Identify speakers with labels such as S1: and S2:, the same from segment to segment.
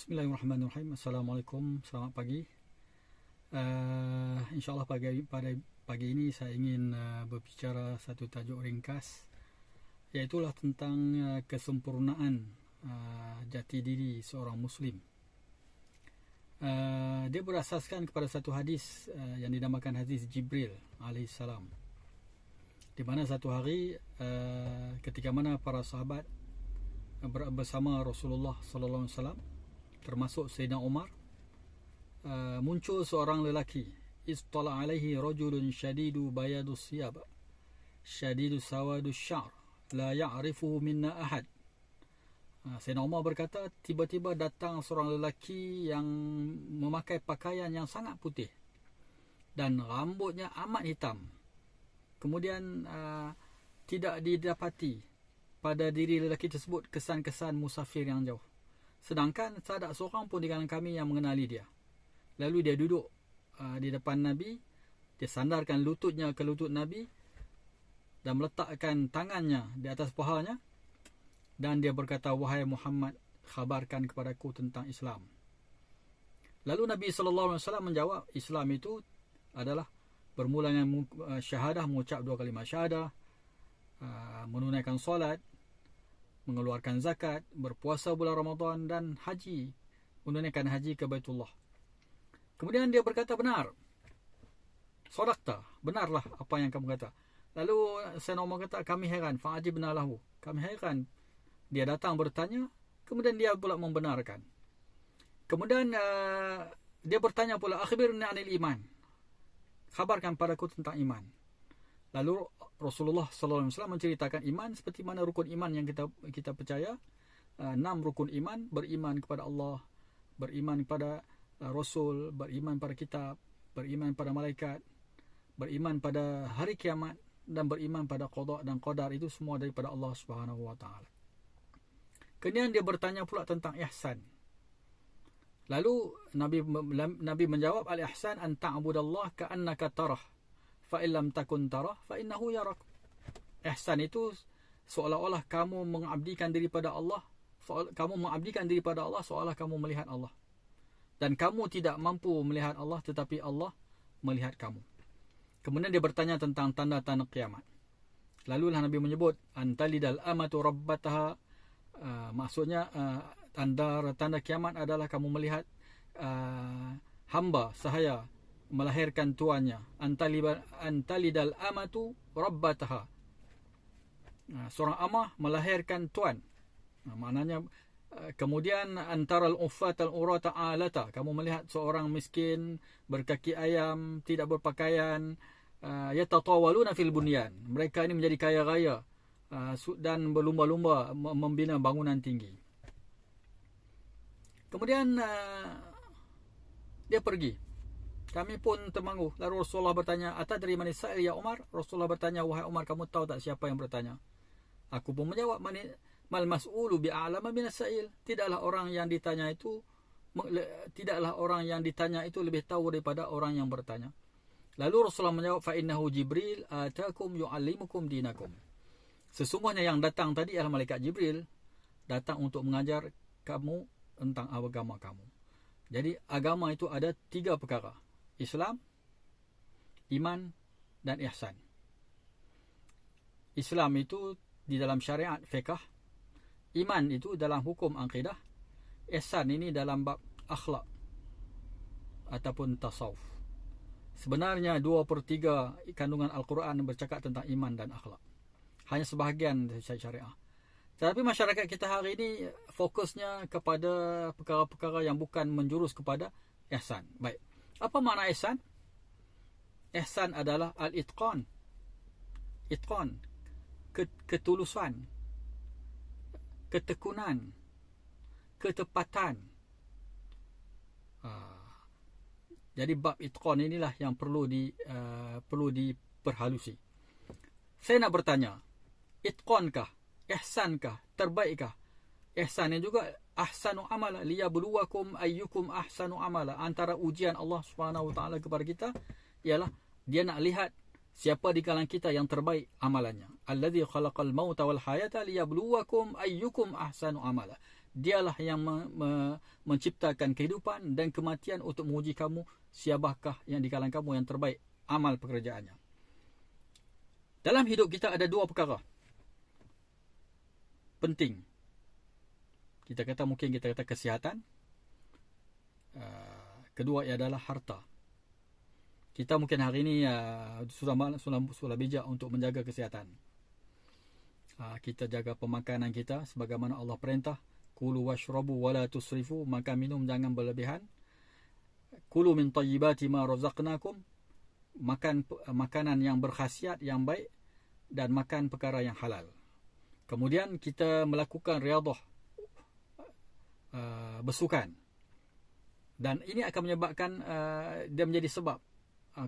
S1: Bismillahirrahmanirrahim. Assalamualaikum, selamat pagi. InsyaAllah pada pagi ini saya ingin berbicara satu tajuk ringkas, iaitulah tentang kesempurnaan jati diri seorang Muslim. Dia berasaskan kepada satu hadis yang dinamakan hadis Jibril alaihissalam, di mana satu hari ketika mana para sahabat bersama Rasulullah sallallahu alaihi wasallam, termasuk Sayyidina Umar, muncul seorang lelaki. Istala alaihi rajulun syadidu bayadus siyab syadidu sawadus syar la ya'rifuhu minna ahad. Sayyidina Umar berkata, tiba-tiba datang seorang lelaki yang memakai pakaian yang sangat putih dan rambutnya amat hitam. Kemudian tidak didapati pada diri lelaki tersebut kesan-kesan musafir yang jauh. Sedangkan tak ada seorang pun di kalangan kami yang mengenali dia. Lalu dia duduk di depan Nabi, dia sandarkan lututnya ke lutut Nabi dan meletakkan tangannya di atas pahanya, dan dia berkata, "Wahai Muhammad, khabarkan kepadaku tentang Islam." Lalu Nabi SAW menjawab, Islam itu adalah bermula dengan syahadah, mengucap 2 kalimat syahadah, menunaikan solat, mengeluarkan zakat, berpuasa bulan Ramadan, dan haji, menunaikan haji ke Baitullah. Kemudian dia berkata, benar, sadaqta, benarlah apa yang kamu kata. Lalu Sayyidina Umar kata, kami heran, fa'ajibna lahu, kami heran. Dia datang bertanya, kemudian dia pula membenarkan. Kemudian dia bertanya pula, akhbirni anil iman, khabarkan padaku tentang iman. Lalu Rasulullah SAW menceritakan iman seperti mana rukun iman yang kita percaya. 6 rukun iman: beriman kepada Allah, beriman kepada Rasul, beriman pada kitab, beriman pada malaikat, beriman pada hari kiamat, dan beriman pada qada dan qadar. Itu semua daripada Allah Subhanahu Wa Taala. Kemudian dia bertanya pula tentang ihsan. Lalu Nabi menjawab, al-ihsan an ta'budallah ka'annaka tarah, fa illam takun tarah fa innahu yarak. Ihsan itu seolah-olah kamu mengabdikan diri pada Allah, seolah kamu melihat Allah. Dan kamu tidak mampu melihat Allah, tetapi Allah melihat kamu. Kemudian dia bertanya tentang tanda-tanda kiamat. Lalulah Nabi menyebut, antalidal amatu rabbataha, maksudnya tanda kiamat adalah kamu melihat hamba sahaya melahirkan tuannya. Antalidal amatu rabbataha, seorang amah melahirkan tuan. Maknanya, kemudian antaral uffat al-urata alata, kamu melihat seorang miskin berkaki ayam, tidak berpakaian, yatatawaluna fil bunyan, mereka ini menjadi kaya raya dan berlumba-lumba membina bangunan tinggi. Kemudian dia pergi. Kami pun termangu. Lalu Rasulullah bertanya, atadri man as-sa'il ya Umar? Rasulullah bertanya, wahai Umar, kamu tahu tak siapa yang bertanya? Aku pun menjawab, mal mas'ulu bi'alama min as-sa'il. Tidaklah orang yang ditanya itu lebih tahu daripada orang yang bertanya. Lalu Rasulullah menjawab, fa innahu Jibril atakum yu'allimukum dinakum. Sesungguhnya yang datang tadi adalah malaikat Jibril, datang untuk mengajar kamu tentang agama kamu. Jadi agama itu ada 3 perkara: Islam, iman, dan ihsan. Islam itu di dalam syariat fiqh, iman itu dalam hukum akidah, ihsan ini dalam bab akhlak ataupun tasawuf. Sebenarnya 2/3 kandungan Al-Quran bercakap tentang iman dan akhlak. Hanya sebahagian dari syariah. Tetapi masyarakat kita hari ini fokusnya kepada perkara-perkara yang bukan menjurus kepada ihsan. Baik. Apa makna ihsan? Ihsan adalah al-itqan. Itqan, ketulusan, ketekunan, ketepatan. Jadi bab itqan inilah yang perlu diperhalusi. Saya nak bertanya, itqankah, ihsankah, terbaikkah? Ihsan juga ahsanu amala, liyabluwakum ayyukum ahsanu amala. Antara ujian Allah Subhanahu Wa Taala kepada kita ialah dia nak lihat siapa di kalangan kita yang terbaik amalannya. Allazi khalaqal mauta wal hayata liyabluwakum ayyukum ahsanu amala. Dialah yang menciptakan kehidupan dan kematian untuk menguji kamu, siapakah yang di kalangan kamu yang terbaik amal pekerjaannya. Dalam hidup kita ada dua perkara penting. Mungkin kita kata kesihatan. Kedua adalah harta. Kita mungkin hari ini sudah bijak untuk menjaga kesihatan. Kita jaga pemakanan kita sebagaimana Allah perintah, kulu washrabu wala tusrifu, makan minum jangan berlebihan. Kulu min tayyibati ma razaqnakum, makan makanan yang berkhasiat, yang baik, dan makan perkara yang halal. Kemudian kita melakukan riyadhah, bersukan. Dan ini akan menyebabkan dia menjadi sebab,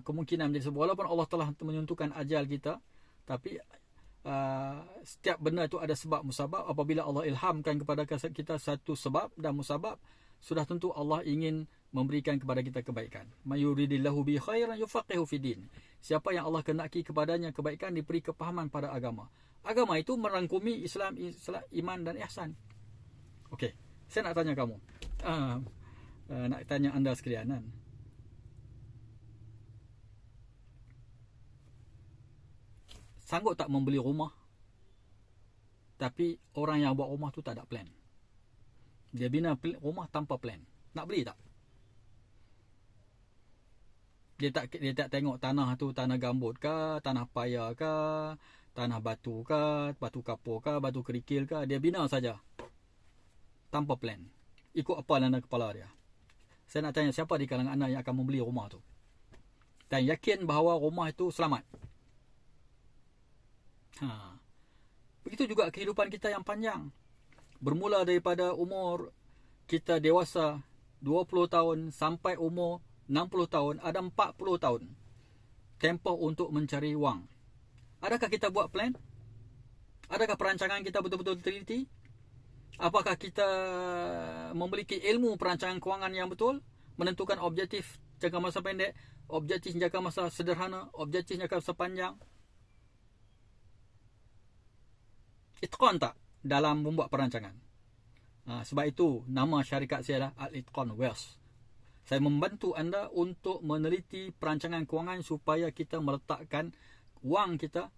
S1: kemungkinan menjadi sebab, walaupun Allah telah menentukan ajal kita, tapi setiap benda itu ada sebab musabab. Apabila Allah ilhamkan kepada kita satu sebab dan musabab, sudah tentu Allah ingin memberikan kepada kita kebaikan. Mayuridillahu bi khairan yufaqihu fiddin. Siapa yang Allah kehendaki kepadanya kebaikan, diberi kepahaman pada agama. Agama itu merangkumi Islam, iman dan ihsan. Okey, saya nak tanya kamu, nak tanya anda sekalian, sanggup tak membeli rumah, tapi orang yang buat rumah tu tak ada plan? Dia bina rumah tanpa plan. Nak beli tak? Dia tak tengok tanah tu tanah gambut ke, tanah paya ke, tanah batu ke, batu kapur ke, batu kerikil ke. Dia bina saja tanpa plan, ikut apa dalam kepala dia. Saya nak tanya, siapa di kalangan anda yang akan membeli rumah tu dan yakin bahawa rumah itu selamat? Begitu juga kehidupan kita yang panjang. Bermula daripada umur kita dewasa 20 tahun sampai umur 60 tahun, ada 40 tahun tempoh untuk mencari wang. Adakah kita buat plan? Adakah perancangan kita betul-betul teliti? Apakah kita memiliki ilmu perancangan kewangan yang betul? Menentukan objektif jangka masa pendek, objektif jangka masa sederhana, objektif jangka masa panjang. Itqan tak dalam membuat perancangan? Sebab itu nama syarikat saya adalah Al-Itqan Wealth. Saya membantu anda untuk meneliti perancangan kewangan supaya kita meletakkan wang kita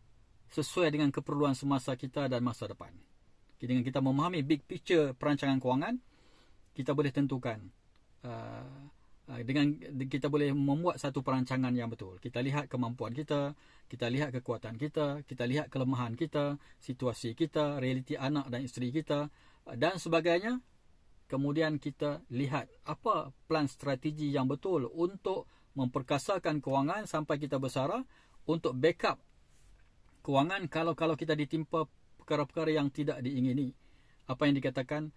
S1: sesuai dengan keperluan semasa kita dan masa depan. Dengan kita memahami big picture perancangan kewangan, kita boleh tentukan, dengan kita boleh membuat satu perancangan yang betul. Kita lihat kemampuan kita lihat kekuatan kita lihat kelemahan kita, situasi kita, realiti anak dan isteri kita dan sebagainya. Kemudian kita lihat apa plan strategi yang betul untuk memperkasakan kewangan sampai kita bersara, untuk backup kewangan kalau kita ditimpa perkara-perkara yang tidak diingini. Apa yang dikatakan,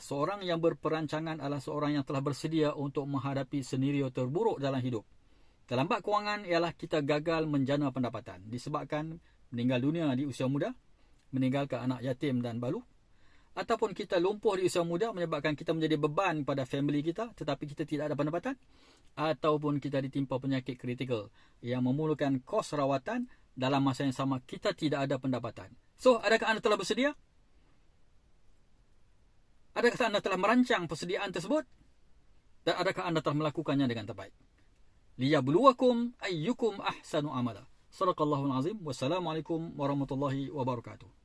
S1: seorang yang berperancangan adalah seorang yang telah bersedia untuk menghadapi senario terburuk dalam hidup. Dalam bab kewangan ialah kita gagal menjana pendapatan disebabkan meninggal dunia di usia muda, meninggalkan anak yatim dan balu, ataupun kita lumpuh di usia muda menyebabkan kita menjadi beban pada family kita tetapi kita tidak ada pendapatan, ataupun kita ditimpa penyakit kritikal yang memerlukan kos rawatan dalam masa yang sama kita tidak ada pendapatan. So, adakah anda telah bersedia? Adakah anda telah merancang persediaan tersebut? Dan adakah anda telah melakukannya dengan terbaik? Liyabluwakum ayyukum ahsanu amala. Sadaqallahul azim. Wassalamualaikum warahmatullahi wabarakatuh.